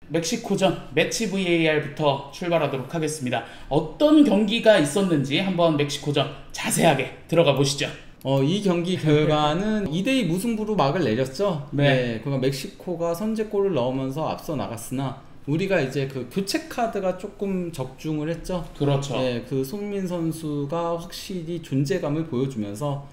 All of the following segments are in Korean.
멕시코전 매치 VAR부터 출발하도록 하겠습니다. 어떤 경기가 있었는지 한번 멕시코전 자세하게 들어가 보시죠. 이 경기 결과는 2대2 무승부로 막을 내렸죠. 네. 그러니까 멕시코가 선제골을 넣으면서 앞서 나갔으나 우리가 이제 그 교체 카드가 조금 적중을 했죠. 그렇죠. 그 손흥민 선수가 확실히 존재감을 보여주면서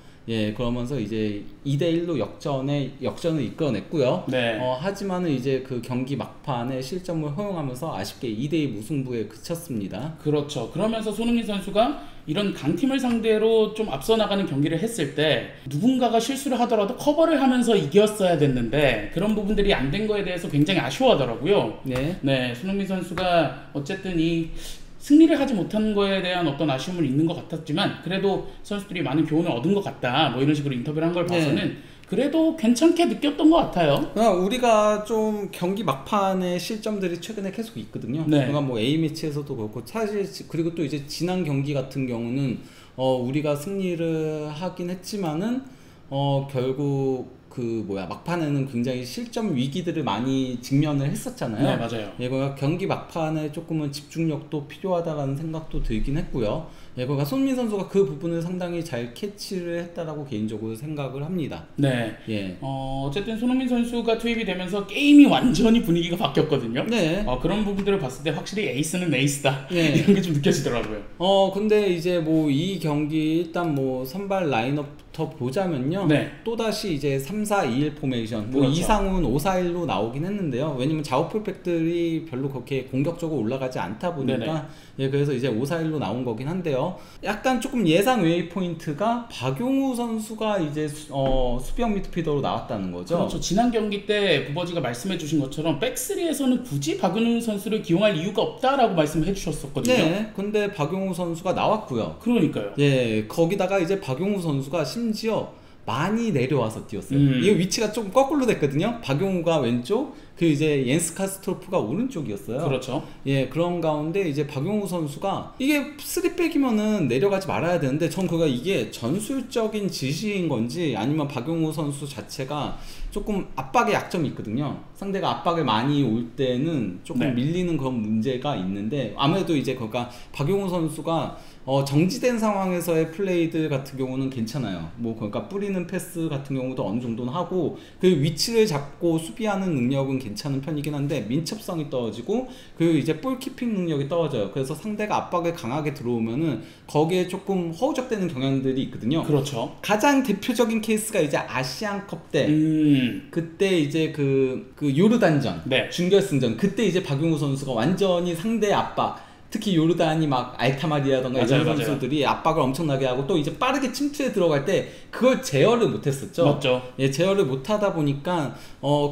그러면서 이제 2대1로 역전을 이끌어냈고요. 네. 하지만은 이제 그 경기 막판에 실점을 허용하면서 아쉽게 2대2 무승부에 그쳤습니다. 그렇죠. 그러면서 손흥민 선수가 이런 강팀을 상대로 좀 앞서 나가는 경기를 했을 때 누군가가 실수를 하더라도 커버를 하면서 이겼어야 됐는데 그런 부분들이 안 된 거에 대해서 굉장히 아쉬워하더라고요. 네, 손흥민 선수가 어쨌든 이 승리를 하지 못한 거에 대한 어떤 아쉬움은 있는 것 같았지만 그래도 선수들이 많은 교훈을 얻은 것 같다 뭐 이런 식으로 인터뷰를 한 걸 봐서는 그래도 괜찮게 느꼈던 것 같아요. 우리가 좀 경기 막판에 실점들이 최근에 계속 있거든요. 그러니까 뭐 A매치에서도 그렇고 사실 그리고 또 이제 지난 경기 같은 경우는 우리가 승리를 하긴 했지만은 결국 막판에는 굉장히 실점 위기들을 많이 직면을 했었잖아요. 네, 맞아요. 그러니까 경기 막판에 조금은 집중력도 필요하다라는 생각도 들긴 했고요. 그러니까 손흥민 선수가 그 부분을 상당히 잘 캐치를 했다라고 개인적으로 생각을 합니다. 네. 어쨌든 손흥민 선수가 투입이 되면서 게임이 완전히 분위기가 바뀌었거든요. 그런 부분들을 봤을 때 확실히 에이스는 에이스다. 이런 게 좀 느껴지더라고요. 근데 이제 뭐 이 경기 일단 뭐 선발 라인업부터 보자면요. 또다시 이제 3-4-2-1 포메이션. 뭐 이상훈 5-4-1로 나오긴 했는데요. 왜냐면 좌우 풀백들이 별로 그렇게 공격적으로 올라가지 않다 보니까 그래서 이제 5-4-1로 나온 거긴 한데요. 약간 조금 예상 외의 포인트가 박용우 선수가 이제 수비형 미드필더로 나왔다는 거죠. 그렇죠. 지난 경기 때 부버지가 말씀해 주신 것처럼 백스리에서는 굳이 박용우 선수를 기용할 이유가 없다라고 말씀해 주셨었거든요. 근데 박용우 선수가 나왔고요. 그러니까요. 거기다가 이제 박용우 선수가 심지어 많이 내려와서 뛰었어요. 이 위치가 좀 거꾸로 됐거든요. 박용우가 왼쪽, 이제 옌스 카스토프가 오른쪽이었어요. 그렇죠. 그런 가운데 이제 박용우 선수가 이게 3백이면은 내려가지 말아야 되는데 전 이게 전술적인 지시인 건지 아니면 박용우 선수 자체가 조금 압박의 약점이 있거든요. 상대가 압박을 많이 올 때는 조금 밀리는 그런 문제가 있는데 아무래도 이제 그러니까 박용우 선수가 정지된 상황에서의 플레이들 같은 경우는 괜찮아요. 그러니까 뿌리는 패스 같은 경우도 어느 정도는 하고 그 위치를 잡고 수비하는 능력은 괜찮은 편이긴 한데 민첩성이 떨어지고 그리고 이제 볼키핑 능력이 떨어져요. 그래서 상대가 압박을 강하게 들어오면은 거기에 조금 허우적대는 경향들이 있거든요. 그렇죠. 가장 대표적인 케이스가 이제 아시안컵 때 그때 이제 그 요르단전 준결승전 그때 이제 박용우 선수가 완전히 상대 압박 특히 요르단이 막 알타마리라던가 이런 선수들이 압박을 엄청나게 하고 또 이제 빠르게 침투에 들어갈 때 그걸 제어를 못했었죠. 맞죠. 제어를 못하다 보니까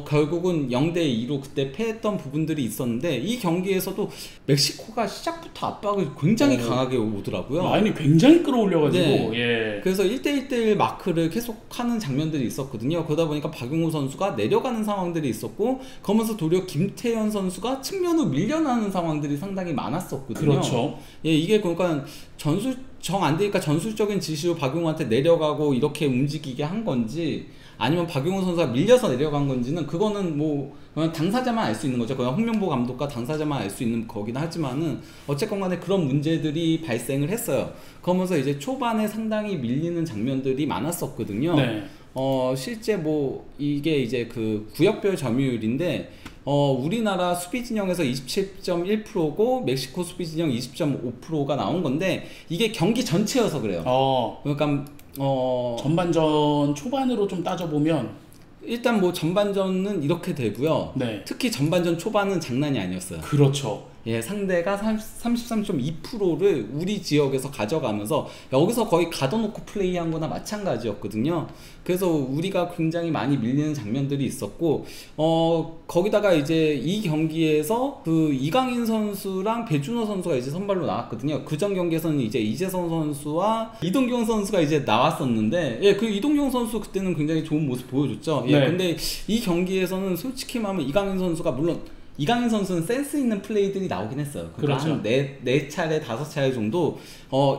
결국은 0-2로 그때 패했던 부분들이 있었는데 이 경기에서도 멕시코가 시작부터 압박을 굉장히 강하게 오더라고요. 라인이 굉장히 끌어올려가지고 그래서 1대1 마크를 계속 하는 장면들이 있었거든요. 그러다 보니까 박용우 선수가 내려가는 상황들이 있었고 그러면서 도리어 김태현 선수가 측면으로 밀려나는 상황들이 상당히 많았었거든요. 그렇죠. 이게 그러니까 정 안 되니까 전술적인 지시로 박용우한테 내려가고 이렇게 움직이게 한 건지 아니면 박용우 선수가 밀려서 내려간 건지는 그거는 뭐 그냥 당사자만 알 수 있는 거죠. 그냥 홍명보 감독과 당사자만 알 수 있는 거긴 하지만은 어쨌건 간에 그런 문제들이 발생을 했어요. 그러면서 이제 초반에 상당히 밀리는 장면들이 많았었거든요. 실제 뭐 이게 이제 그 구역별 점유율인데 우리나라 수비 진영에서 27.1%고 멕시코 수비 진영 20.5%가 나온 건데 이게 경기 전체여서 그래요. 그러니까 전반전 초반으로 좀 따져보면 일단 뭐 전반전은 이렇게 되고요. 특히 전반전 초반은 장난이 아니었어요. 그렇죠. 상대가 33.2%를 우리 지역에서 가져가면서 여기서 거의 가둬놓고 플레이한 거나 마찬가지였거든요. 그래서 우리가 굉장히 많이 밀리는 장면들이 있었고 거기다가 이제 이 경기에서 그 이강인 선수랑 배준호 선수가 이제 선발로 나왔거든요. 그전 경기에서는 이제 이재성 선수와 이동경 선수가 이제 나왔었는데 그 이동경 선수 그때는 굉장히 좋은 모습 보여줬죠. 근데 이 경기에서는 솔직히 말하면 이강인 선수가 물론 이강인 선수는 센스 있는 플레이들이 나오긴 했어요. 그러니까 한 4차례, 5차례 정도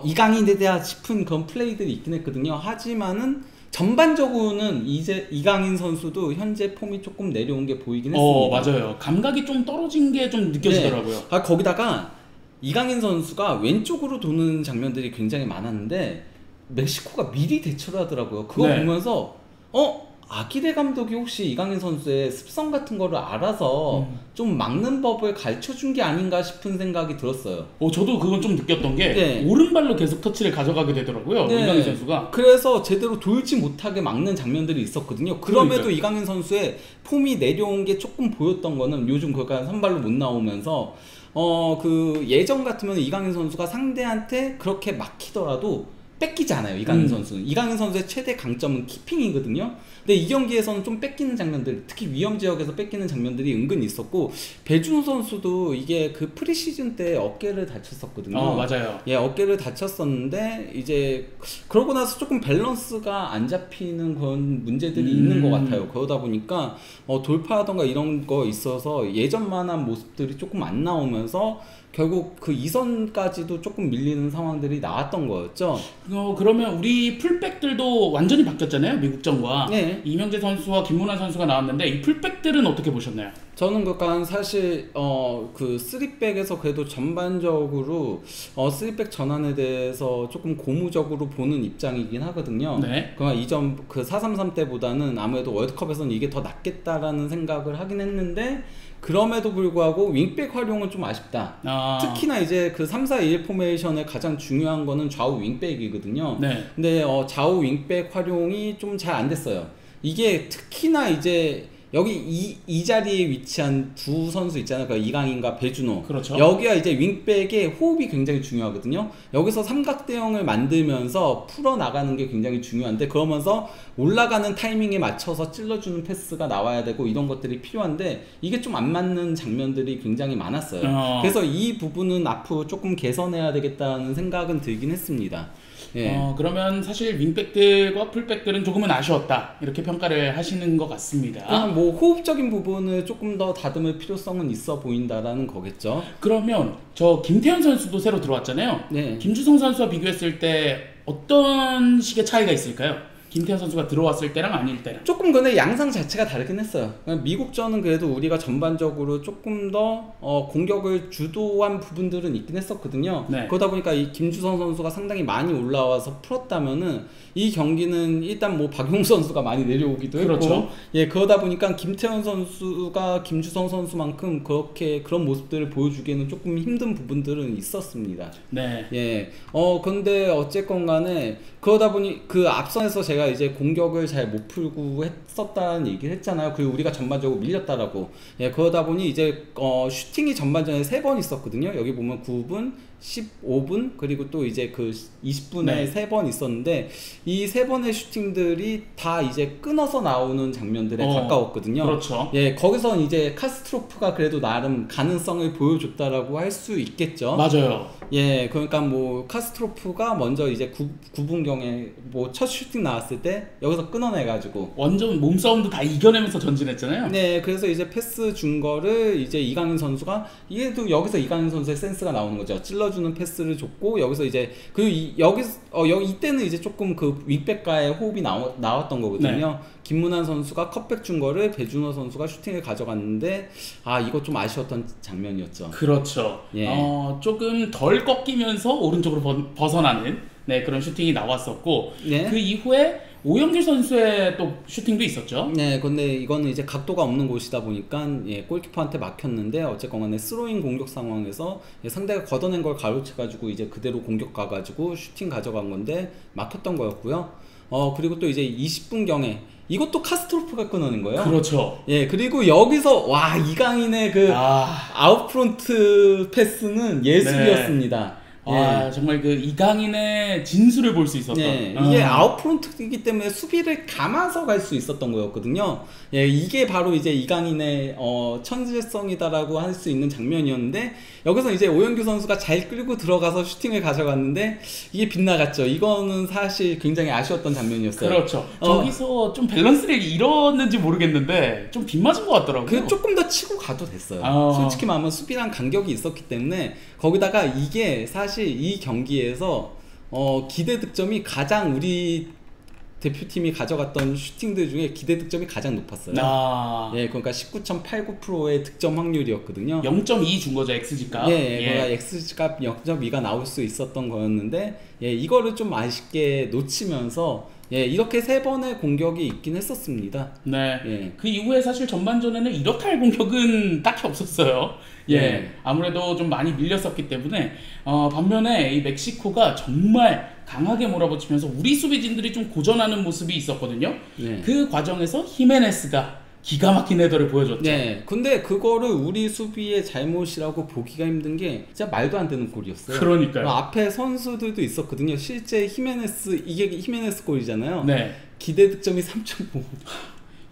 이강인에 대한 싶은 그런 플레이들이 있긴 했거든요. 하지만은 전반적으로는 이제 이강인 선수도 현재 폼이 조금 내려온 게 보이긴 했습니다. 맞아요. 감각이 좀 떨어진 게 좀 느껴지더라고요. 네. 거기다가 이강인 선수가 왼쪽으로 도는 장면들이 굉장히 많았는데 멕시코가 미리 대처를 하더라고요. 그거 네. 보면서 아기레 감독이 혹시 이강인 선수의 습성 같은 거를 알아서 좀 막는 법을 가르쳐 준 게 아닌가 싶은 생각이 들었어요. 저도 그건 좀 느꼈던 게 네. 오른발로 계속 터치를 가져가게 되더라고요. 네. 이강인 선수가. 그래서 제대로 돌지 못하게 막는 장면들이 있었거든요. 그럼에도 그러니까요. 이강인 선수의 폼이 내려온 게 조금 보였던 거는 요즘 그러니까 선발로 못 나오면서 그 예전 같으면 이강인 선수가 상대한테 그렇게 막히더라도 뺏기지 않아요. 이강인 선수는. 이강인 선수의 최대 강점은 키핑이거든요. 근데 이 경기에서는 좀 뺏기는 장면들, 특히 위험 지역에서 뺏기는 장면들이 은근히 있었고, 배준호 선수도 이게 그 프리시즌 때 어깨를 다쳤었거든요. 맞아요. 예, 어깨를 다쳤었는데 이제 그러고 나서 조금 밸런스가 안 잡히는 그런 문제들이 있는 것 같아요. 그러다 보니까 돌파하던가 이런 거 있어서 예전만한 모습들이 조금 안 나오면서 결국 그 2선까지도 조금 밀리는 상황들이 나왔던 거였죠. 그러면 우리 풀백들도 완전히 바뀌었잖아요. 미국전과. 네. 이명재 선수와 김문환 선수가 나왔는데 이 풀백들은 어떻게 보셨나요? 저는 그러니까 사실 그 3백에서 그래도 전반적으로 3백 전환에 대해서 조금 고무적으로 보는 입장이긴 하거든요. 네. 그러니까 이전 그 433 때보다는 아무래도 월드컵에서는 이게 더 낫겠다라는 생각을 하긴 했는데 그럼에도 불구하고 윙백 활용은 좀 아쉽다. 특히나 이제 그 3-4-1 포메이션의 가장 중요한 거는 좌우 윙백이거든요. 네. 근데 좌우 윙백 활용이 좀 잘 안 됐어요. 이게 특히나 이제 여기 이 자리에 위치한 두 선수 있잖아요. 그러니까 이강인과 배준호. 그렇죠. 여기가 이제 윙백의 호흡이 굉장히 중요하거든요. 여기서 삼각대형을 만들면서 풀어나가는 게 굉장히 중요한데 그러면서 올라가는 타이밍에 맞춰서 찔러주는 패스가 나와야 되고 이런 것들이 필요한데 이게 좀 안 맞는 장면들이 굉장히 많았어요. 그래서 이 부분은 앞으로 조금 개선해야 되겠다는 생각은 들긴 했습니다. 예. 그러면 사실 윙백들과 풀백들은 조금은 아쉬웠다 이렇게 평가를 하시는 것 같습니다. 그냥 뭐 호흡적인 부분을 조금 더 다듬을 필요성은 있어 보인다라는 거겠죠. 그러면 저 김태현 선수도 새로 들어왔잖아요. 네. 김주성 선수와 비교했을 때 어떤 식의 차이가 있을까요? 김태현 선수가 들어왔을 때랑 아닐 때랑 조금 근데 양상 자체가 다르긴 했어요. 미국전은 그래도 우리가 전반적으로 조금 더 공격을 주도한 부분들은 있긴 했었거든요. 네. 그러다 보니까 이 김주성 선수가 상당히 많이 올라와서 풀었다면은 이 경기는 일단 뭐 박용우 선수가 많이 내려오기도 그렇죠. 했고, 예, 그러다 보니까 김태현 선수가 김주성 선수만큼 그렇게 그런 모습들을 보여주기에는 조금 힘든 부분들은 있었습니다. 네. 예. 근데 어쨌건 간에 그러다 보니 그 앞선에서 제가 이제 공격을 잘 못 풀고 했었다는 얘기를 했잖아요. 그리고 우리가 전반적으로 밀렸다라고. 예, 그러다 보니 이제 슈팅이 전반전에 3번 있었거든요. 여기 보면 9분, 15분 그리고 또 이제 그 20분에 네. 3번 있었는데 이 3번의 슈팅들이 다 이제 끊어서 나오는 장면들에 가까웠거든요. 그렇죠. 예, 거기서 이제 카스트로프가 그래도 나름 가능성을 보여줬다라고 할 수 있겠죠. 맞아요. 예, 그러니까 뭐 카스트로프가 먼저 이제 9분경에 뭐 첫 슈팅 나왔을 때 여기서 끊어내가지고 완전 몸싸움도 다 이겨내면서 전진했잖아요. 네, 그래서 이제 패스 준 거를 이제 이강인 선수가 이게 또 여기서 이강인 선수의 센스가 나오는 거죠. 찔러주는 패스를 줬고 여기서 이제 여기 이때는 이제 조금 그 윙백과의 호흡이 나왔던 거거든요. 네. 김문환 선수가 컵백 준 거를 배준호 선수가 슈팅을 가져갔는데 이거 좀 아쉬웠던 장면이었죠. 그렇죠. 예. 조금 덜 꺾이면서 오른쪽으로 벗어나는 그런 슈팅이 나왔었고 네. 그 이후에 오영길 선수의 또 슈팅도 있었죠. 네, 근데 이거는 이제 각도가 없는 곳이다 보니까 골키퍼한테 막혔는데 어쨌건 간에 스로잉 공격 상황에서 상대가 걷어낸 걸 가로채가지고 이제 그대로 공격 가가지고 슈팅 가져간 건데 막혔던 거였고요. 그리고 또 이제 20분경에 이것도 카스트로프가 끊어낸 거예요. 그렇죠. 예, 그리고 여기서 이강인의 그 아웃프론트 패스는 예술이었습니다. 예. 정말 그 이강인의 진수를 볼 수 있었던. 네, 이게 아웃프론트이기 때문에 수비를 감아서 갈 수 있었던 거였거든요. 예, 이게 바로 이제 이강인의 천재성이다라고 할 수 있는 장면이었는데 여기서 이제 오영규 선수가 잘 끌고 들어가서 슈팅을 가져갔는데 이게 빗나갔죠. 이거는 사실 굉장히 아쉬웠던 장면이었어요. 그렇죠. 저기서 좀 밸런스를 잃었는지 모르겠는데 좀 빗맞은 것 같더라고요. 조금 더 치고 가도 됐어요. 솔직히 말하면 수비랑 간격이 있었기 때문에 거기다가 이게 사실 이 경기에서 기대 득점이 가장 우리 대표팀이 가져갔던 슈팅들 중에 기대 득점이 가장 높았어요. 예, 그러니까 19.89%의 득점 확률이었거든요. 0.2 준 거죠, XG값. 예, 그러니까 XG값 0.2가 나올 수 있었던 거였는데, 예, 이거를 좀 아쉽게 놓치면서, 예, 이렇게 3번의 공격이 있긴 했었습니다. 네. 예. 그 이후에 사실 전반전에는 이렇게 할 공격은 딱히 없었어요. 예. 네. 아무래도 좀 많이 밀렸었기 때문에, 반면에 이 멕시코가 정말 강하게 몰아붙이면서 우리 수비진들이 좀 고전하는 모습이 있었거든요. 네. 그 과정에서 히메네스가 기가 막힌 헤더를 보여줬죠. 네, 근데 그거를 우리 수비의 잘못이라고 보기가 힘든 게 진짜 말도 안 되는 골이었어요. 그러니까요. 앞에 선수들도 있었거든요. 실제 히메네스, 이게 히메네스 골이잖아요. 네. 기대 득점이 3.5.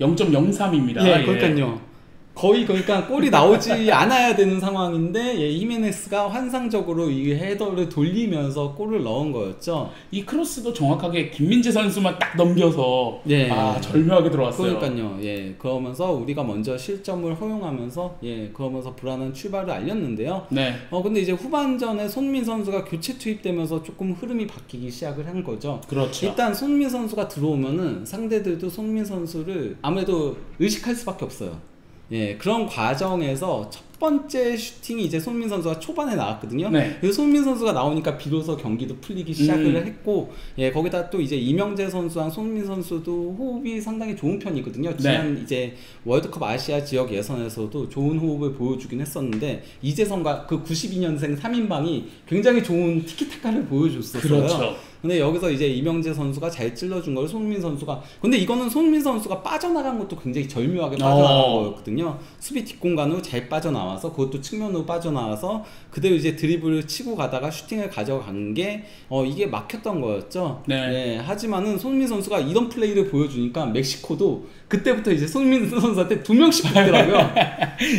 0.03입니다. 예, 그러니까요. 거의 그러니까 골이 나오지 않아야 되는 상황인데, 예, 히메네스가 환상적으로 이 헤더를 돌리면서 골을 넣은 거였죠. 이 크로스도 정확하게 김민재 선수만 딱 넘겨서 예. 절묘하게 들어왔어요. 그러니까요. 예, 그러면서 우리가 먼저 실점을 허용하면서, 예, 그러면서 불안한 출발을 알렸는데요. 네. 근데 이제 후반전에 손민 선수가 교체 투입되면서 조금 흐름이 바뀌기 시작을 한 거죠. 그렇죠. 일단 손민 선수가 들어오면은 상대들도 손민 선수를 아무래도 의식할 수밖에 없어요. 예, 그런 과정에서 첫 번째 슈팅이 이제 손민 선수가 초반에 나왔거든요. 네. 그래서 손민 선수가 나오니까 비로소 경기도 풀리기 시작을 했고, 예, 거기다 또 이제 이명재 선수랑 손민 선수도 호흡이 상당히 좋은 편이거든요. 지난 이제 월드컵 아시아 지역 예선에서도 좋은 호흡을 보여주긴 했었는데, 이재성과 그 92년생 3인방이 굉장히 좋은 티키타카를 보여줬었어요. 그렇죠. 근데 여기서 이제 이명재 선수가 잘 찔러준 걸 손민 선수가, 근데 이거는 손민 선수가 빠져나간 것도 굉장히 절묘하게 빠져나간 거였거든요. 수비 뒷공간으로 잘 빠져나와서, 그것도 측면으로 빠져나와서 그대로 이제 드리블을 치고 가다가 슈팅을 가져간 게 이게 막혔던 거였죠. 네. 예, 하지만은 손민 선수가 이런 플레이를 보여주니까 멕시코도 그때부터 이제 손민 선수한테 2명씩 붙더라고요.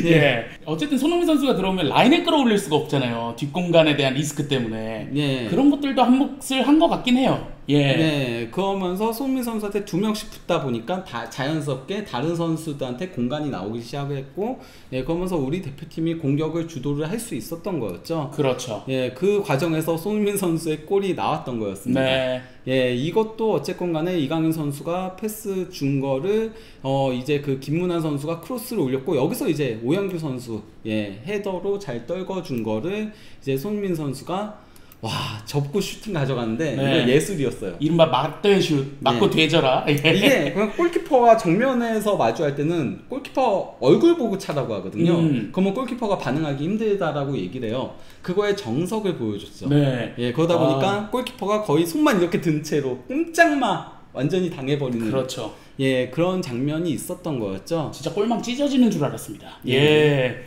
예. 예. 어쨌든 손흥민 선수가 들어오면 라인을 끌어올릴 수가 없잖아요. 뒷공간에 대한 리스크 때문에. 예. 그런 것들도 한 몫을 한 것 같긴 해요. 예. 네, 그러면서 손민 선수한테 2명씩 붙다 보니까 자연스럽게 다른 선수들한테 공간이 나오기 시작을 했고, 예, 그러면서 우리 대표팀이 공격을 주도를 할 수 있었던 거였죠. 그렇죠. 예, 그 과정에서 손민 선수의 골이 나왔던 거였습니다. 네. 예, 이것도 어쨌건 간에 이강인 선수가 패스 준 거를 이제 그 김문환 선수가 크로스를 올렸고, 여기서 이제 오영규 선수, 예, 헤더로 잘 떨궈 준 거를 이제 손민 선수가 와, 접고 슈팅 가져갔는데, 네. 이거 예술이었어요. 이른바 맞대슛, 맞고 네. 되져라. 예. 이게 그냥 골키퍼와 정면에서 마주할 때는 골키퍼 얼굴 보고 차라고 하거든요. 그러면 골키퍼가 반응하기 힘들다라고 얘기를 해요. 그거의 정석을 보여줬죠. 네. 예, 그러다 보니까 골키퍼가 거의 손만 이렇게 든 채로 꼼짝마 완전히 당해버리는. 그렇죠. 예, 그런 장면이 있었던 거였죠. 진짜 골망 찢어지는 줄 알았습니다. 예.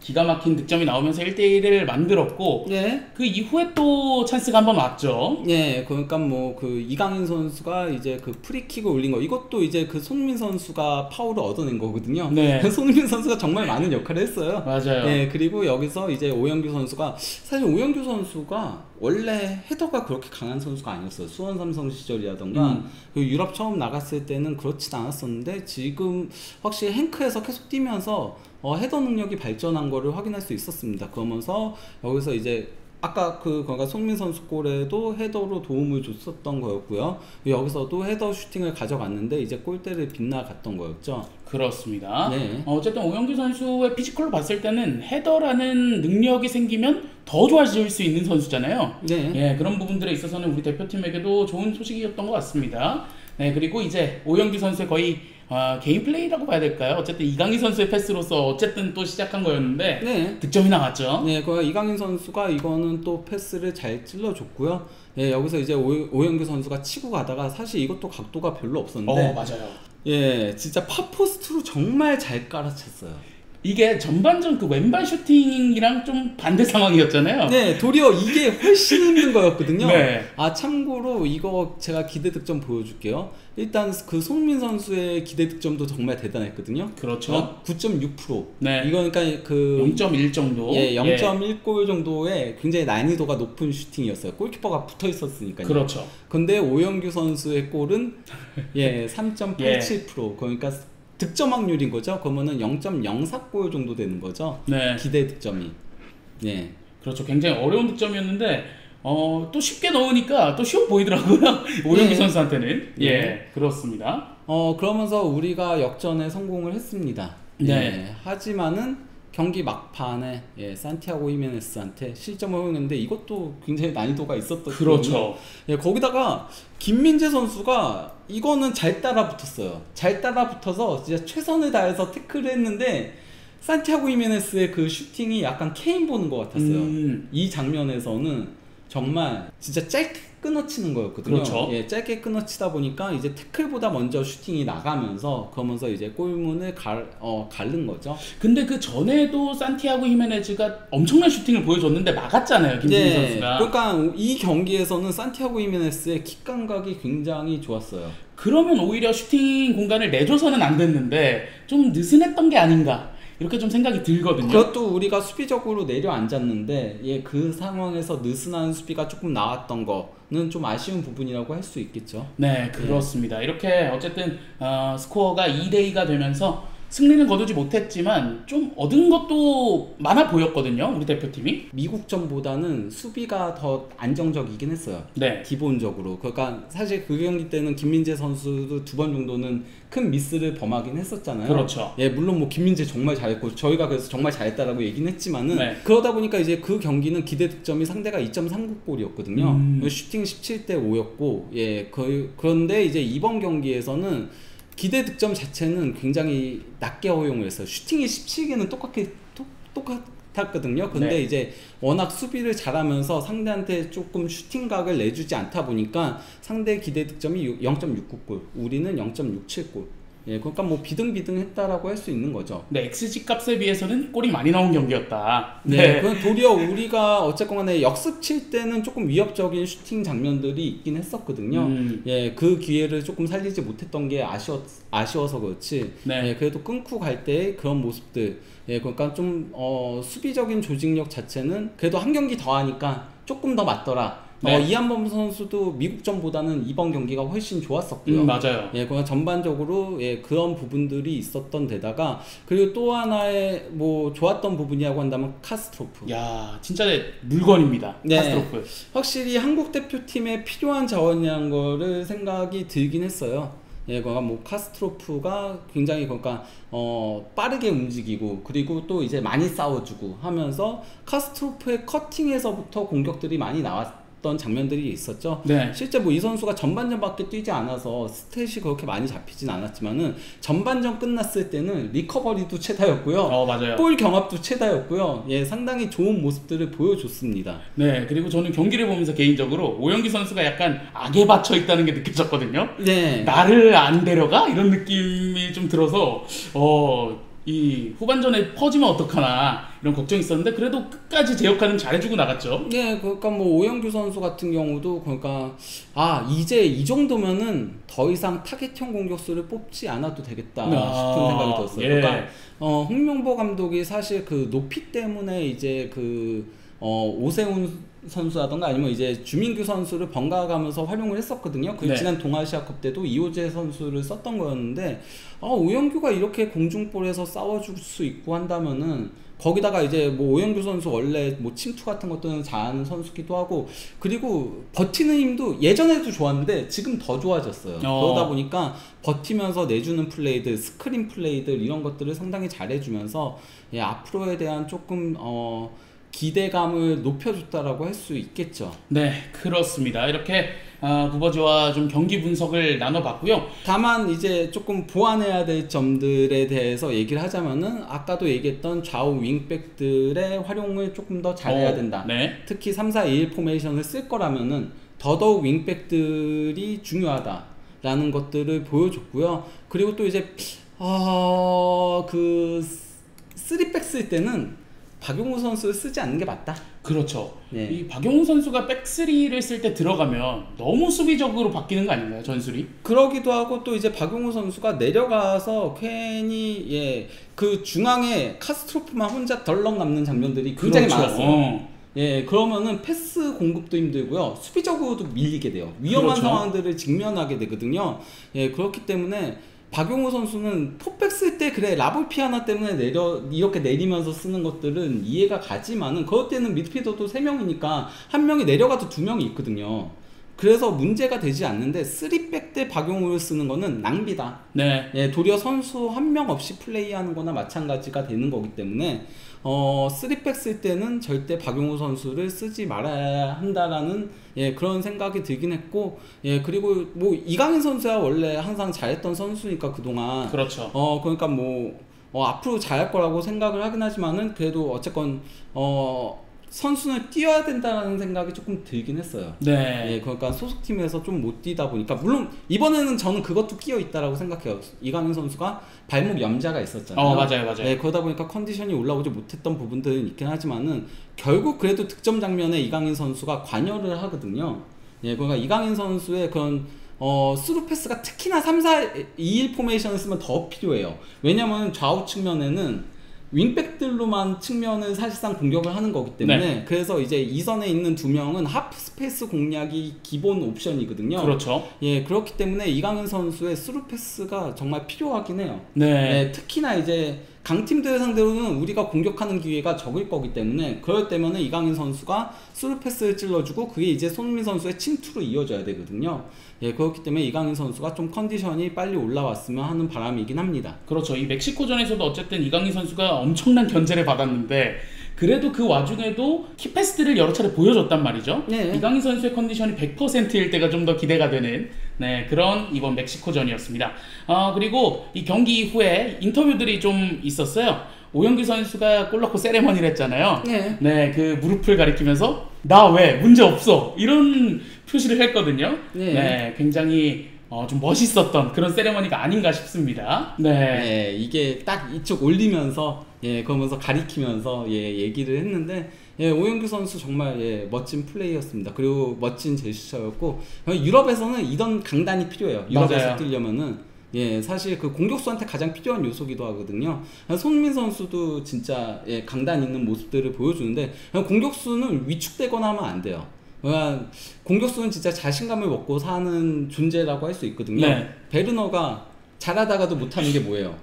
기가 막힌 득점이 나오면서 1대1을 만들었고, 예. 그 이후에 또 찬스가 한번 왔죠. 예, 그러니까 뭐 그 이강인 선수가 이제 그 프리킥을 올린 거, 이것도 이제 그 손민 선수가 파울을 얻어낸 거거든요. 네. 손민 선수가 정말 많은 역할을 했어요. 맞아요. 예, 그리고 여기서 이제 오영규 선수가, 사실 오영규 선수가 원래 헤더가 그렇게 강한 선수가 아니었어요. 수원 삼성 시절이라던가 그 유럽 처음 나갔을 때는 그렇진 않았었는데, 지금 확실히 행크에서 계속 뛰면서 헤더 능력이 발전한 거를 확인할 수 있었습니다. 그러면서 여기서 이제 아까 그러니까 손민 선수 골에도 헤더로 도움을 줬었던 거였고요. 여기서도 헤더 슈팅을 가져갔는데 이제 골대를 빗나갔던 거였죠. 그렇습니다. 네. 어쨌든 오영규 선수의 피지컬로 봤을 때는 헤더라는 능력이 생기면 더 좋아질 수 있는 선수잖아요. 네. 예, 그런 부분들에 있어서는 우리 대표팀에게도 좋은 소식이었던 것 같습니다. 네, 그리고 이제 오영규 선수의 거의 개인 플레이라고 봐야 될까요? 어쨌든 이강인 선수의 패스로서 어쨌든 또 시작한 거였는데, 네. 득점이 나왔죠. 네, 그 이강인 선수가 이거는 또 패스를 잘 찔러줬고요. 예, 여기서 이제 오영규 선수가 치고 가다가, 사실 이것도 각도가 별로 없었는데, 맞아요. 예, 진짜 파포스트로 정말 잘 깔아찼어요. 이게 전반전 그 왼발 슈팅이랑 좀 반대 상황이었잖아요. 네, 도리어 이게 훨씬 힘든 거였거든요. 네. 참고로 이거 제가 기대 득점 보여줄게요. 일단 그 손민 선수의 기대 득점도 정말 대단했거든요. 그렇죠. 9.6%. 네. 이거 그러니까 그 0.1 정도. 예, 0.1골 정도의 굉장히 난이도가 높은 슈팅이었어요. 골키퍼가 붙어 있었으니까요. 그렇죠. 근데 오영규 선수의 골은 예, 3.87%. 그러니까 득점 확률인 거죠. 그러면은 0.04골 정도 되는 거죠. 네. 기대 득점이. 예. 그렇죠. 굉장히 어려운 득점이었는데 또 쉽게 넣으니까 또 쉬워 보이더라고요. 오영규 예. 선수한테는. 예. 예, 그렇습니다. 그러면서 우리가 역전에 성공을 했습니다. 네. 예, 하지만은 경기 막판에 산티아고 히메네스한테 실점을 허용했는데 이것도 굉장히 난이도가 있었던 그렇죠. 예, 거기다가 김민재 선수가 이거는 잘 따라붙었어요. 잘 따라붙어서 진짜 최선을 다해서 태클을 했는데 산티아고 히메네스의 그 슈팅이 약간 케인 보는 것 같았어요. 이 장면에서는 정말 진짜 짧게 끊어치는 거였거든요. 그렇죠. 예, 짧게 끊어치다 보니까 이제 태클보다 먼저 슈팅이 나가면서 그러면서 이제 골문을 가른 거죠. 근데 그 전에도 산티아고 히메네즈가 엄청난 슈팅을 보여줬는데 막았잖아요, 김진희 선수가. 그러니까 이 경기에서는 산티아고 히메네스의 킥 감각이 굉장히 좋았어요. 그러면 오히려 슈팅 공간을 내줘서는 안 됐는데 좀 느슨했던 게 아닌가 이렇게 좀 생각이 들거든요. 그것도 우리가 수비적으로 내려앉았는데 그 상황에서 느슨한 수비가 조금 나왔던 거는 좀 아쉬운 부분이라고 할 수 있겠죠. 네, 그렇습니다. 이렇게 어쨌든 스코어가 2대2가 되면서 승리는 거두지 못했지만 좀 얻은 것도 많아 보였거든요, 우리 대표팀이. 미국전보다는 수비가 더 안정적이긴 했어요. 네. 기본적으로. 그러니까 사실 그 경기 때는 김민재 선수도 2번 정도는 큰 미스를 범하긴 했었잖아요. 그렇죠. 예, 물론 뭐 김민재 정말 잘했고 저희가 그래서 정말 잘했다라고 얘기는 했지만은 네. 그러다 보니까 이제 그 경기는 기대 득점이 상대가 2.39골이었거든요. 슈팅 17대 5였고 그런데 이제 이번 경기에서는 기대 득점 자체는 굉장히 낮게 허용을 했어요. 슈팅이 17개는 똑같았거든요. 근데 네. 이제 워낙 수비를 잘하면서 상대한테 조금 슈팅각을 내주지 않다 보니까 상대 기대 득점이 0.69골, 우리는 0.67골. 예, 그러니까 뭐 비등비등했다라고 할 수 있는 거죠. 네, XG 값에 비해서는 골이 많이 나온 경기였다. 네, 그건 도리어 우리가 어쨌건 간에 역습 칠 때는 조금 위협적인 슈팅 장면들이 있긴 했었거든요. 예, 그 기회를 조금 살리지 못했던 게 아쉬워서 그렇지. 네. 예, 그래도 끊고 갈 때 그런 모습들. 예, 그러니까 좀 수비적인 조직력 자체는 그래도 한 경기 더 하니까 조금 더 맞더라. 네. 이한범 선수도 미국전보다는 이번 경기가 훨씬 좋았었고요. 맞아요. 예, 그냥 전반적으로 그런 부분들이 있었던 데다가 그리고 또 하나의 뭐 좋았던 부분이라고 한다면 카스트로프. 야, 진짜 물건입니다. 네. 카스트로프. 확실히 한국 대표팀에 필요한 자원이라는 거를 생각이 들긴 했어요. 예, 그러니까 뭐 카스트로프가 굉장히 그러니까 빠르게 움직이고 그리고 또 이제 많이 싸워주고 하면서 카스트로프의 커팅에서부터 공격들이 많이 나왔던 장면들이 있었죠. 네. 실제 뭐 이 선수가 전반전밖에 뛰지 않아서 스탯이 그렇게 많이 잡히진 않았지만은 전반전 끝났을 때는 리커버리도 최다였고요. 맞아요. 골 경합도 최다였고요. 예, 상당히 좋은 모습들을 보여줬습니다. 네, 그리고 저는 경기를 보면서 개인적으로 오영규 선수가 약간 악에 받쳐 있다는 게 느껴졌거든요. 네. 나를 안 데려가? 이런 느낌이 좀 들어서 이 후반전에 퍼지면 어떡하나 이런 걱정이 있었는데 그래도 끝까지 제 역할은 잘해주고 나갔죠. 네, 그러니까 뭐 오영규 선수 같은 경우도 그러니까 이제 이 정도면은 더 이상 타겟형 공격수를 뽑지 않아도 되겠다 싶은 생각이 들었어요. 예. 그러니까 홍명보 감독이 사실 그 높이 때문에 이제 오세훈 선수라던가 아니면 이제 주민규 선수를 번갈아 가면서 활용을 했었거든요. 그 네. 지난 동아시아컵 때도 이호재 선수를 썼던 거였는데 오영규가 이렇게 공중볼에서 싸워줄 수 있고 한다면은 거기다가 이제 뭐 오영규 선수 원래 뭐 침투 같은 것들은 잘하는 선수기도 하고 그리고 버티는 힘도 예전에도 좋았는데 지금 더 좋아졌어요. 그러다 보니까 버티면서 내주는 플레이들, 스크린 플레이들 이런 것들을 상당히 잘해주면서 앞으로에 대한 조금 기대감을 높여줬다라고 할 수 있겠죠. 네, 그렇습니다. 이렇게 부버지와 좀 경기 분석을 나눠봤고요. 다만 이제 조금 보완해야 될 점들에 대해서 얘기를 하자면은 아까도 얘기했던 좌우 윙백들의 활용을 조금 더 잘해야 된다. 네. 특히 3-4-2-1 포메이션을 쓸 거라면은 더더욱 윙백들이 중요하다라는 것들을 보여줬고요. 그리고 또 이제 그 3백 쓸 때는 박용우 선수를 쓰지 않는 게 맞다. 그렇죠. 네. 이 박용우 선수가 백3를 쓸 때 들어가면 너무 수비적으로 바뀌는 거 아닌가요, 전술이? 그러기도 하고 또 이제 박용우 선수가 내려가서 괜히 그 중앙에 카스트로프만 혼자 덜렁 남는 장면들이 굉장히 그렇죠. 많았어요. 예, 그러면은 패스 공급도 힘들고요. 수비적으로도 밀리게 돼요. 위험한 그렇죠. 상황들을 직면하게 되거든요. 예, 그렇기 때문에 박용우 선수는 포백 쓸 때 그래 라볼피 하나 때문에 이렇게 내리면서 쓰는 것들은 이해가 가지만은 그것 때는 미드필더도 3명이니까 한 명이 내려가도 2명이 있거든요. 그래서 문제가 되지 않는데 3백 때 박용우를 쓰는 거는 낭비다. 네. 예, 도리어 선수 한 명 없이 플레이하는 거나 마찬가지가 되는 거기 때문에 3백 쓸 때는 절대 박용우 선수를 쓰지 말아야 한다라는 그런 생각이 들긴 했고, 그리고 뭐 이강인 선수야 원래 항상 잘했던 선수니까 그동안 그렇죠. 그러니까 뭐 앞으로 잘할 거라고 생각을 하긴 하지만은 그래도 어쨌건 선수는 뛰어야 된다는 생각이 조금 들긴 했어요. 네. 그러니까 소속팀에서 좀 못 뛰다 보니까, 물론 이번에는 저는 그것도 끼어 있다라고 생각해요. 이강인 선수가 발목 염자가 있었잖아요. 맞아요. 그러다 보니까 컨디션이 올라오지 못했던 부분들은 있긴 하지만은 결국 그래도 득점 장면에 이강인 선수가 관여를 하거든요. 그러니까 이강인 선수의 그런 스루 패스가 특히나 3-4-2-1 포메이션을 쓰면 더 필요해요. 왜냐면 좌우 측면에는 윙백들로만 측면을 사실상 공격을 하는 거기 때문에, 네. 그래서 이제 이선에 있는 2명은 하프 스페이스 공략이 기본 옵션이거든요. 그렇죠. 그렇기 때문에 이강인 선수의 스루 패스가 정말 필요하긴 해요. 네. 특히나 이제 강팀들 상대로는 우리가 공격하는 기회가 적을 거기 때문에, 그럴 때면은 이강인 선수가 스루 패스를 찔러주고 그게 이제 손흥민 선수의 침투로 이어져야 되거든요. 그렇기 때문에 이강인 선수가 좀 컨디션이 빨리 올라왔으면 하는 바람이긴 합니다. 그렇죠. 이 멕시코전에서도 어쨌든 이강인 선수가 엄청난 견제를 받았는데, 그래도 그 와중에도 키패스들을 여러 차례 보여줬단 말이죠. 네. 이강인 선수의 컨디션이 100%일 때가 좀 더 기대가 되는 그런 이번 멕시코전이었습니다. 그리고 이 경기 이후에 인터뷰들이 좀 있었어요. 오영규 선수가 골 넣고 세레머니를 했잖아요. 네. 그 무릎을 가리키면서 나 왜 문제 없어 이런 표시를 했거든요. 네. 굉장히 좀 멋있었던 그런 세레머니가 아닌가 싶습니다. 네. 이게 딱 이쪽 올리면서 그러면서 가리키면서 얘기를 했는데, 오영규 선수 정말 멋진 플레이였습니다. 그리고 멋진 제스처였고, 유럽에서는 이런 강단이 필요해요. 유럽에서 맞아요. 뛰려면은 사실 그 공격수한테 가장 필요한 요소기도 하거든요. 손흥민 선수도 진짜 강단 있는 모습들을 보여주는데, 공격수는 위축되거나 하면 안 돼요. 공격수는 진짜 자신감을 먹고 사는 존재라고 할 수 있거든요. 네. 베르너가 잘하다가도 못하는 게 뭐예요?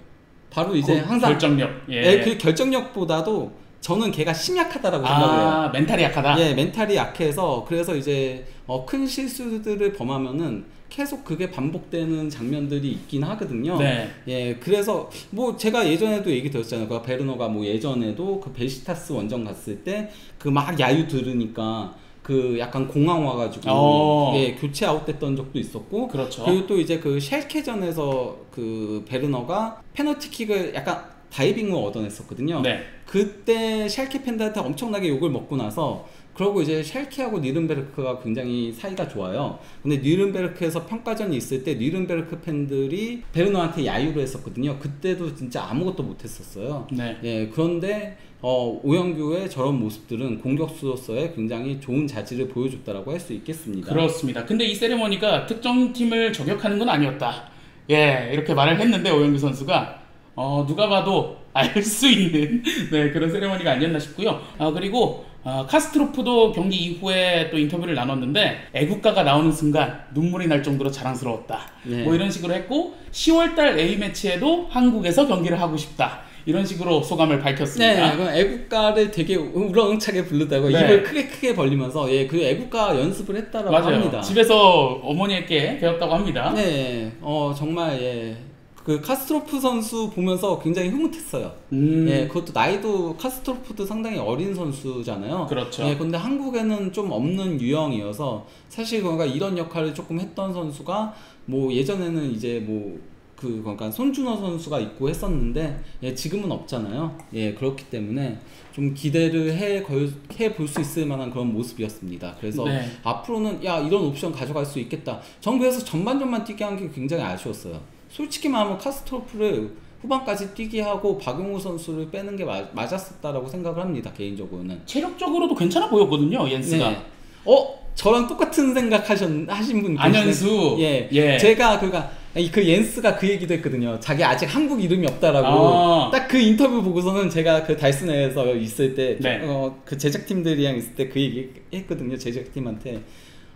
바로 이제 항상 결정력. 그 결정력보다도 저는 걔가 심약하다라고 생각을 해요. 멘탈이 약하다. 멘탈이 약해서, 그래서 이제 큰 실수들을 범하면은 계속 그게 반복되는 장면들이 있긴 하거든요. 네. 그래서 뭐 제가 예전에도 얘기 드렸잖아요. 그 베르너가 뭐 예전에도 그 베시타스 원정 갔을 때 그 막 야유 들으니까 그 약간 공황 와가지고 교체 아웃됐던 적도 있었고, 그렇죠. 그리고 또 이제 그 샬케전에서 그 베르너가 페널티킥을 약간 다이빙으로 얻어냈었거든요. 네. 그때 샬케 팬들한테 엄청나게 욕을 먹고 나서, 그러고 이제 샬케하고 뉘른베르크가 굉장히 사이가 좋아요. 근데 뉘른베르크에서 평가전이 있을 때 뉘른베르크 팬들이 베르너한테 야유를 했었거든요. 그때도 진짜 아무것도 못했었어요. 네. 그런데 오영규의 저런 모습들은 공격수로서의 굉장히 좋은 자질을 보여줬다라고 할 수 있겠습니다. 그렇습니다. 근데 이 세레머니가 특정 팀을 저격하는 건 아니었다. 이렇게 말을 했는데, 오영규 선수가 누가 봐도 알 수 있는 그런 세레머니가 아니었나 싶고요. 그리고 카스트로프도 경기 이후에 또 인터뷰를 나눴는데, 애국가가 나오는 순간 눈물이 날 정도로 자랑스러웠다. 뭐 이런 식으로 했고, 10월달 A매치에도 한국에서 경기를 하고 싶다. 이런 식으로 소감을 밝혔습니다. 그럼 애국가를 되게 우렁차게 부르다고 입을 크게 벌리면서 그 애국가 연습을 했다라고 합니다. 집에서 어머니에게 배웠다고 합니다. 정말 그 카스트로프 선수 보면서 굉장히 흐뭇했어요. 그것도 나이도 카스트로프도 상당히 어린 선수잖아요. 그렇죠. 근데 한국에는 좀 없는 유형이어서, 사실 그러니까 이런 역할을 조금 했던 선수가 뭐 예전에는 이제 그러니까 손준호 선수가 있고 했었는데 지금은 없잖아요. 그렇기 때문에 좀 기대를 해 볼 수 있을 만한 그런 모습이었습니다. 그래서 앞으로는 이런 옵션 가져갈 수 있겠다. 전 그래서 전반전만 뛰게 한 게 굉장히 아쉬웠어요. 솔직히 말하면 카스트로프를 후반까지 뛰게 하고 박용우 선수를 빼는 게 맞았었다라고 생각을 합니다. 개인적으로는. 체력적으로도 괜찮아 보였거든요, 옌스가. 저랑 똑같은 생각 하신 분 안현수. 제가 그 옌스가 그 얘기도 했거든요. 자기 아직 한국 이름이 없다라고. 딱 그 인터뷰 보고서는 제가 그 달슨에서 있을 때 그 제작팀들이랑 있을 때 그 얘기 했거든요. 제작팀한테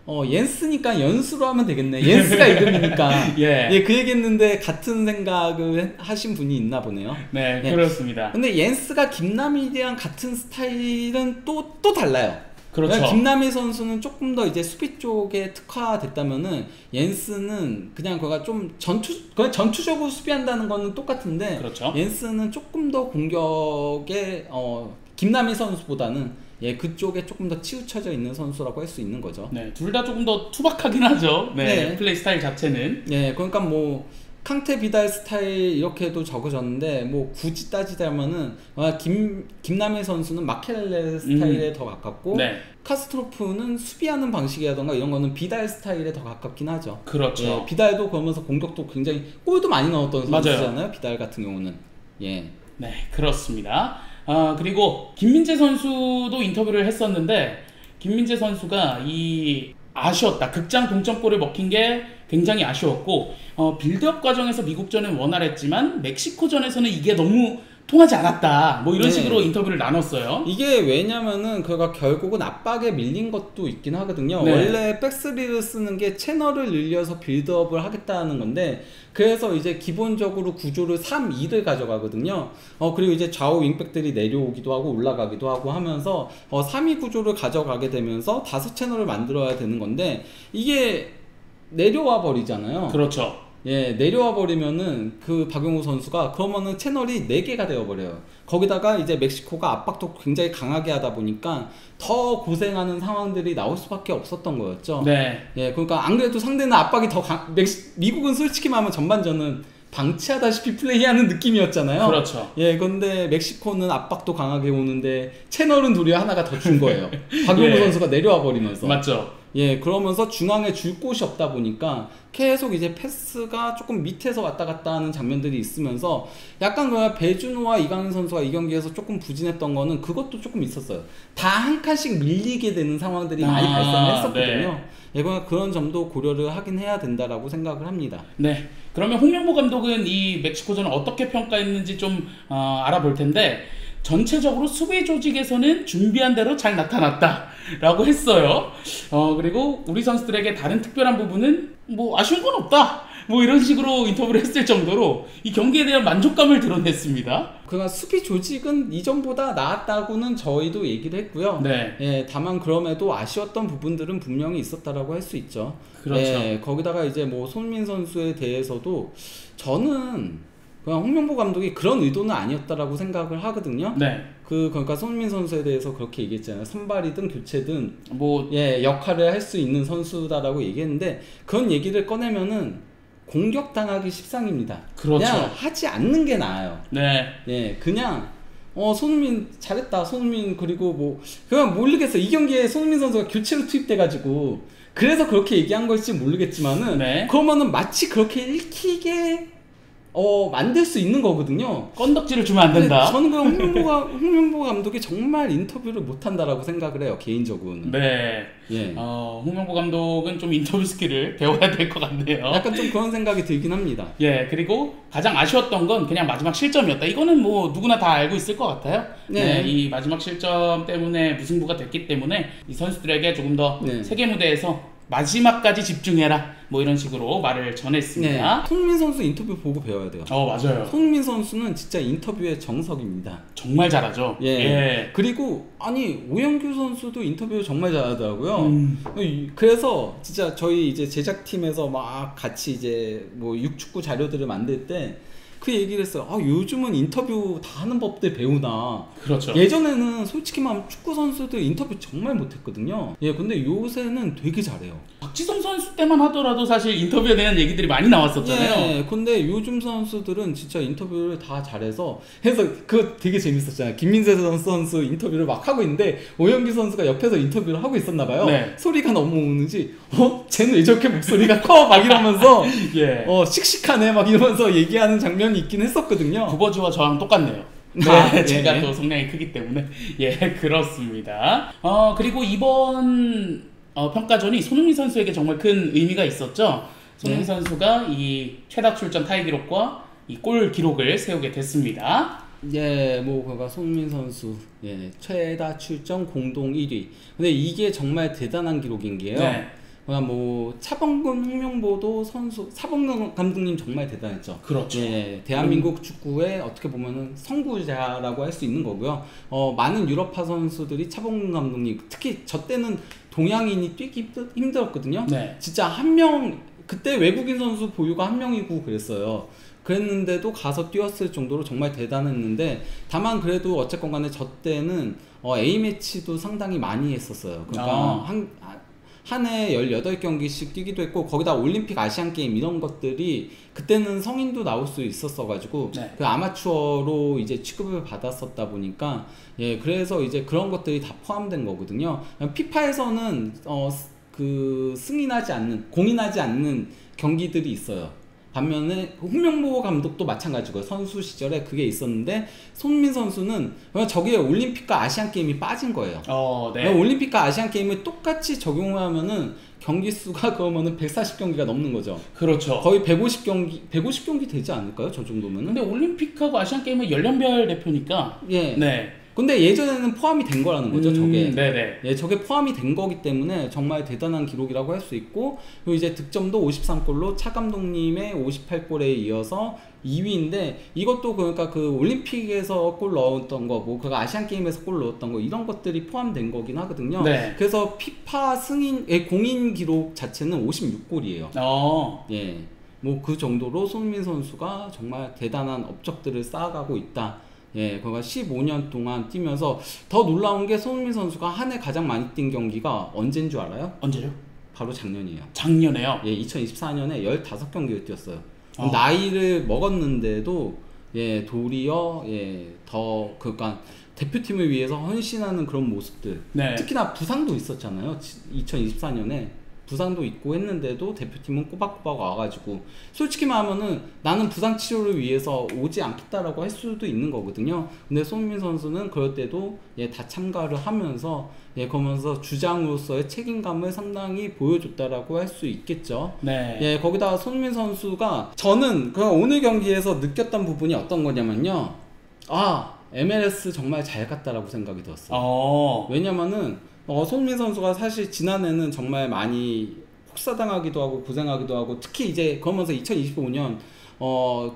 옌스니까 연수로 하면 되겠네. 옌스가 이름이니까. 예. 예, 그 얘기했는데 같은 생각을 하신 분이 있나 보네요. 네, 예. 그렇습니다. 근데 옌스가 김남일이랑 같은 스타일은 또 달라요. 그렇죠. 김남일 선수는 조금 더 이제 수비 쪽에 특화됐다면은 옌스는 그냥 그가 좀 그냥 전투적으로 수비한다는 거는 똑같은데 그렇죠. 옌스는 조금 더 공격에 김남일 선수보다는 예, 그쪽에 조금 더 치우쳐져 있는 선수라고 할 수 있는 거죠. 네, 둘 다 조금 더 투박하긴 하죠. 네, 네. 플레이 스타일 자체는. 예, 그러니까 뭐 캉테 비달 스타일 이렇게도 적어졌는데 뭐 굳이 따지자면은 김남일 선수는 마켈레 스타일에 더 가깝고 네. 카스트로프는 수비하는 방식이라던가 이런 거는 비달 스타일에 더 가깝긴 하죠. 그렇죠. 예, 비달도 그러면서 공격도 굉장히 골도 많이 넣었던 맞아요. 선수잖아요. 비달 같은 경우는. 예. 네, 그렇습니다. 그리고 김민재 선수도 인터뷰를 했었는데 김민재 선수가 아쉬웠다. 극장 동점골을 먹힌 게 굉장히 아쉬웠고 빌드업 과정에서 미국전은 원활했지만 멕시코전에서는 이게 너무 통하지 않았다. 뭐 이런 네. 식으로 인터뷰를 나눴어요. 이게 왜냐면은 그가 결국은 압박에 밀린 것도 있긴 하거든요. 네. 원래 백스리를 쓰는 게 채널을 늘려서 빌드업을 하겠다는 건데 그래서 이제 기본적으로 구조를 3-2를 가져가거든요. 그리고 이제 좌우 윙백들이 내려오기도 하고 올라가기도 하고 하면서 3-2 구조를 가져가게 되면서 5채널을 만들어야 되는 건데 이게 내려와 버리잖아요. 그렇죠. 예, 내려와 버리면은 그 박용우 선수가 그러면은 채널이 4개가 되어 버려요. 거기다가 이제 멕시코가 압박도 굉장히 강하게 하다 보니까 더 고생하는 상황들이 나올 수밖에 없었던 거였죠. 네. 예, 그러니까 안 그래도 상대는 압박이 더 미국은 솔직히 말하면 전반전은 방치하다시피 플레이하는 느낌이었잖아요. 그렇죠. 예, 근데 멕시코는 압박도 강하게 오는데 채널은 도리어 하나가 더 준 거예요. 박용우 예. 선수가 내려와 버리면서. 맞죠. 예, 그러면서 중앙에 줄 곳이 없다 보니까 계속 이제 패스가 조금 밑에서 왔다 갔다 하는 장면들이 있으면서 약간 그 배준호와 이강인 선수가 이 경기에서 조금 부진했던 거는 그것도 조금 있었어요. 다 한 칸씩 밀리게 되는 상황들이 많이 발생했었거든요. 네. 예, 그런 점도 고려를 하긴 해야 된다라고 생각을 합니다. 네. 그러면 홍명보 감독은 이 멕시코전을 어떻게 평가했는지 좀 알아볼 텐데 전체적으로 수비 조직에서는 준비한 대로 잘 나타났다라고 했어요. 그리고 우리 선수들에게 다른 특별한 부분은 뭐 아쉬운 건 없다. 뭐 이런 식으로 인터뷰를 했을 정도로 이 경기에 대한 만족감을 드러냈습니다. 그러니까 수비 조직은 이전보다 나았다고는 저희도 얘기를 했고요. 네. 예, 다만 그럼에도 아쉬웠던 부분들은 분명히 있었다라고 할 수 있죠. 그렇죠. 예, 거기다가 이제 뭐 손민 선수에 대해서도 저는 그냥 홍명보 감독이 그런 의도는 아니었다라고 생각을 하거든요. 네. 그러니까 손민 선수에 대해서 그렇게 얘기했잖아요. 선발이든 교체든 뭐 예, 역할을 할 수 있는 선수다라고 얘기했는데 그런 얘기를 꺼내면은 공격당하기 십상입니다. 그렇죠. 그냥 하지 않는 게 나아요. 네. 예, 그냥 손흥민 잘했다. 손흥민 그리고 뭐 그냥 모르겠어. 이 경기에 손흥민 선수가 교체로 투입돼가지고 그래서 그렇게 얘기한 걸지 모르겠지만은 네. 그러면은 마치 그렇게 읽히게 만들 수 있는 거거든요. 건덕지를 주면 안 된다. 저는 그 홍명보 감독이 정말 인터뷰를 못한다라고 생각을 해요. 개인적으로는. 네. 예. 홍명보 감독은 좀 인터뷰 스킬을 배워야 될 것 같네요. 약간 좀 그런 생각이 들긴 합니다. 예, 그리고 가장 아쉬웠던 건 그냥 마지막 실점이었다. 이거는 뭐 누구나 다 알고 있을 것 같아요. 네. 이 마지막 실점 때문에 무승부가 됐기 때문에 이 선수들에게 조금 더 네. 세계 무대에서 마지막까지 집중해라. 뭐 이런 식으로 말을 전했습니다. 네. 손흥민 선수 인터뷰 보고 배워야 돼요. 맞아요. 손흥민 선수는 진짜 인터뷰의 정석입니다. 정말 잘하죠. 예. 그리고 아니 오영규 선수도 인터뷰 정말 잘하더라고요. 그래서 진짜 저희 이제 제작팀에서 막 같이 이제 뭐 육축구 자료들을 만들 때 그 얘기를 했어요. 요즘은 인터뷰 다 하는 법들 배우나. 그렇죠. 예전에는 솔직히 말하면 축구 선수들 인터뷰 정말 못했거든요. 예, 근데 요새는 되게 잘해요. 박지성 선수 때만 하더라도 사실 인터뷰에 대한 얘기들이 많이 나왔었잖아요. 예, 근데 요즘 선수들은 진짜 인터뷰를 다 잘해서 해서 그거 되게 재밌었잖아요. 김민재 선수 인터뷰를 막 하고 있는데 오영규 선수가 옆에서 인터뷰를 하고 있었나 봐요. 네. 소리가 너무 오는지 쟤는 왜 저렇게 목소리가 커? 막 이러면서 예. 씩씩하네 막 이러면서 얘기하는 장면이 있긴 했었거든요. 구버즈와 저랑 똑같네요. 네, 예. 제가 또 성량이 크기 때문에 예, 그렇습니다. 그리고 이번 평가전이 손흥민 선수에게 정말 큰 의미가 있었죠. 손흥민 선수가 이 최다 출전 타이 기록과 이 골 기록을 세우게 됐습니다. 예, 뭐 그가 손흥민 선수 최다 출전 공동 1위. 근데 이게 정말 대단한 기록인 게요. 네. 그냥 뭐 차범근, 홍명보도 선수, 차범근 감독님 정말 대단했죠. 그렇죠. 예, 대한민국 축구의 어떻게 보면은 선구자라고 할 수 있는 거고요. 많은 유럽파 선수들이 차범근 감독님, 특히 저 때는 동양인이 뛰기 힘들었거든요. 네. 진짜 한 명, 그때 외국인 선수 보유가 한 명이고 그랬어요. 그랬는데도 가서 뛰었을 정도로 정말 대단했는데, 다만 그래도 어쨌건 간에 저 때는 A매치도 상당히 많이 했었어요. 그러니까 한 해 18경기씩 뛰기도 했고, 거기다 올림픽 아시안게임 이런 것들이 그때는 성인도 나올 수 있었어 가지고 네. 그 아마추어로 이제 취급을 받았었다 보니까, 예, 그래서 이제 그런 것들이 다 포함된 거거든요. 피파에서는 그 공인하지 않는 경기들이 있어요. 반면에 홍명보 감독도 마찬가지고요. 선수 시절에 그게 있었는데, 손흥민 선수는 저게 올림픽과 아시안게임이 빠진 거예요. 네. 올림픽과 아시안게임을 똑같이 적용하면은 경기 수가 그러면은 140경기가 넘는 거죠. 그렇죠. 거의 150경기 되지 않을까요? 저 정도면은? 근데 올림픽하고 아시안게임은 연령별 대표니까. 예. 네. 근데 예전에는 포함이 된 거라는 거죠, 저게. 네네. 예, 저게 포함이 된 거기 때문에 정말 대단한 기록이라고 할 수 있고, 그리고 이제 득점도 53골로 차 감독님의 58골에 이어서 2위인데, 이것도 그러니까 그 올림픽에서 골 넣었던 거, 뭐 그 아시안 게임에서 골 넣었던 거, 이런 것들이 포함된 거긴 하거든요. 네. 그래서 피파 공인 기록 자체는 56골이에요. 예. 뭐 그 정도로 손흥민 선수가 정말 대단한 업적들을 쌓아가고 있다. 예, 그가 15년 동안 뛰면서, 더 놀라운 게 손흥민 선수가 한 해 가장 많이 뛴 경기가 언제인 줄 알아요? 언제요? 바로 작년이에요. 작년에요? 예, 2024년에 15경기를 뛰었어요. 나이를 먹었는데도, 예, 도리어, 예, 그러니까 대표팀을 위해서 헌신하는 그런 모습들. 네. 특히나 부상도 있었잖아요. 2024년에. 부상도 있고 했는데도 대표팀은 꼬박꼬박 와가지고, 솔직히 말하면은 나는 부상 치료를 위해서 오지 않겠다라고 할 수도 있는 거거든요. 근데 손흥민 선수는 그럴 때도, 예, 다 참가를 하면서, 예, 그러면서 주장으로서의 책임감을 상당히 보여줬다라고 할 수 있겠죠. 네. 예, 거기다가 손흥민 선수가, 저는 그 오늘 경기에서 느꼈던 부분이 어떤 거냐면요, MLS 정말 잘 갔다라고 생각이 들었어요. 왜냐면은 손흥민 선수가 사실 지난해는 정말 많이 혹사당하기도 하고 고생하기도 하고, 특히 이제 그러면서 2025년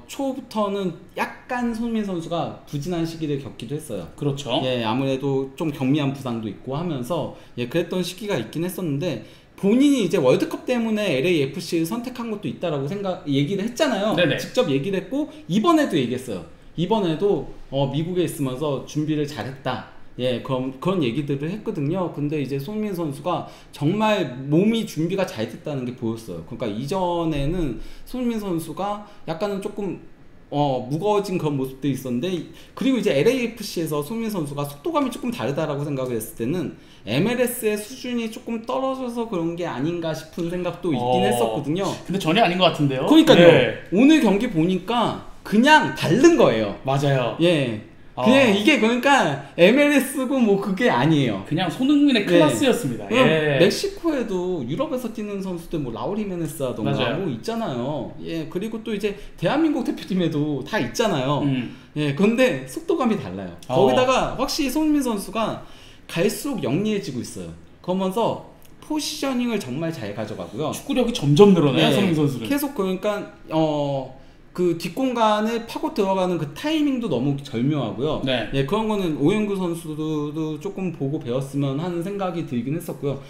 초부터는 약간 손흥민 선수가 부진한 시기를 겪기도 했어요. 그렇죠. 예, 아무래도 좀 경미한 부상도 있고 하면서, 예, 그랬던 시기가 있긴 했었는데, 본인이 이제 월드컵 때문에 LAFC를 선택한 것도 있다라고 얘기를 했잖아요. 네네. 직접 얘기를 했고, 이번에도 얘기했어요. 이번에도 미국에 있으면서 준비를 잘했다. 예, 그런 얘기들을 했거든요. 근데 이제 손흥민 선수가 정말 몸이 준비가 잘 됐다는 게 보였어요. 그러니까 이전에는 손흥민 선수가 약간은 조금 무거워진 그런 모습들이 있었는데, 그리고 이제 LAFC에서 손흥민 선수가 속도감이 조금 다르다라고 생각을 했을 때는 MLS의 수준이 조금 떨어져서 그런 게 아닌가 싶은 생각도 있긴 했었거든요. 근데 전혀 아닌 것 같은데요? 그러니까요. 네. 오늘 경기 보니까 그냥 다른 거예요. 맞아요. 예. 그냥 이게 그러니까 MLS고 뭐 그게 아니에요. 그냥 손흥민의 클래스였습니다. 예. 멕시코에도 유럽에서 뛰는 선수들 뭐 라울 히메네스라던가 맞아요. 뭐 있잖아요. 예, 그리고 또 이제 대한민국 대표팀에도 다 있잖아요. 예, 근데 속도감이 달라요. 거기다가 확실히 손흥민 선수가 갈수록 영리해지고 있어요. 그러면서 포지셔닝을 정말 잘 가져가고요. 축구력이 점점 늘어나요, 네, 손흥민 선수는. 계속 그러니까 그 뒷공간에 파고 들어가는 그 타이밍도 너무 절묘하고요. 네. 예, 그런 거는 오영규 선수도 조금 보고 배웠으면 하는 생각이 들긴 했었고요.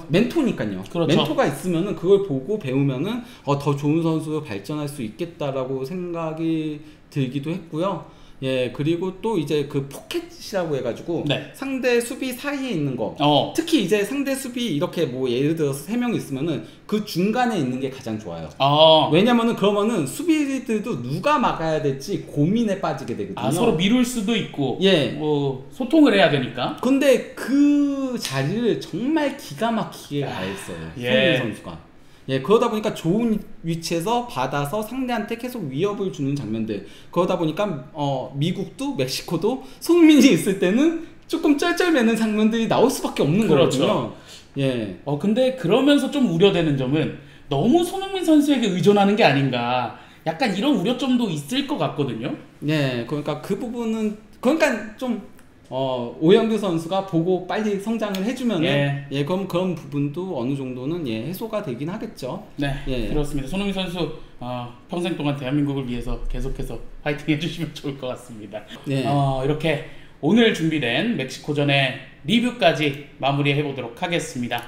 멘토니까요. 그렇죠. 멘토가 있으면은 그걸 보고 배우면은 더 좋은 선수로 발전할 수 있겠다라고 생각이 들기도 했고요. 예, 그리고 또 이제 그 포켓이라고 해가지고, 네. 상대 수비 사이에 있는 거. 특히 특히 이제 상대 수비 이렇게 뭐 예를 들어서 3명 있으면은 그 중간에 있는 게 가장 좋아요. 왜냐면은 그러면은 수비들도 누가 막아야 될지 고민에 빠지게 되거든요. 서로 미룰 수도 있고, 예. 뭐 소통을 해야 되니까. 근데 그 자리를 정말 기가 막히게 알았어요. 손흥민 선수가. 예, 그러다 보니까 좋은 위치에서 받아서 상대한테 계속 위협을 주는 장면들. 그러다 보니까 미국도 멕시코도 손흥민이 있을 때는 조금 쩔쩔매는 장면들이 나올 수밖에 없는 거거든요. 예. 근데 그러면서 좀 우려되는 점은 너무 손흥민 선수에게 의존하는 게 아닌가. 약간 이런 우려점도 있을 것 같거든요. 예, 그러니까 그 부분은, 그러니까 좀 오영규 선수가 보고 빨리 성장을 해주면은 예. 그럼 그런 부분도 어느 정도는 해소가 되긴 하겠죠. 네, 그렇습니다. 손흥민 선수 평생 동안 대한민국을 위해서 계속해서 파이팅 해주시면 좋을 것 같습니다. 이렇게 오늘 준비된 멕시코전의 리뷰까지 마무리해 보도록 하겠습니다.